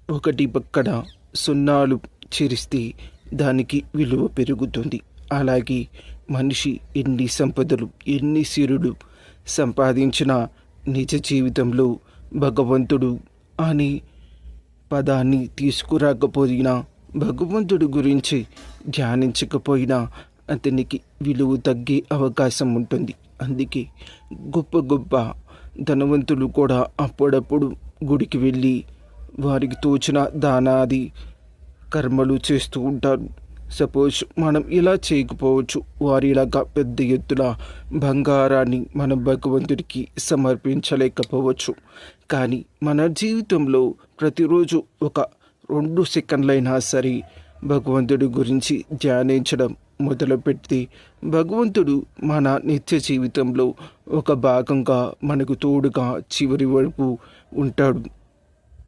ఒకటి పక్కన సున్నాలు చేరిస్తే దానికి విలువ పెరుగుతుంది. అలాగే మనిషి ఎన్ని సంపదలు, ఎన్ని సిరులు సంపాదించిన నిజ జీవితంలో భగవంతుడు అనే పదాన్ని తీసుకురాకపోయినా, భగవంతుడి గురించి ధ్యానించకపోయినా అతనికి విలువ తగ్గే అవకాశం ఉంటుంది. అందుకే గొప్ప గొప్ప ధనవంతులు కూడా అప్పుడప్పుడు గుడికి వెళ్ళి వారికి తోచిన దానాది కర్మలు చేస్తూ ఉంటారు. సపోజ్ మనం ఇలా చేయకపోవచ్చు, వారిలాగా పెద్ద ఎత్తున బంగారాన్ని మనం భగవంతుడికి సమర్పించలేకపోవచ్చు. కానీ మన జీవితంలో ప్రతిరోజు ఒక 2 సెకండ్లైనా సరే భగవంతుడి గురించి ధ్యానించడం మొదలుపెడితే భగవంతుడు మన నిత్య జీవితంలో ఒక భాగంగా మనకు తోడుగా చివరి వరకు ఉంటాడు.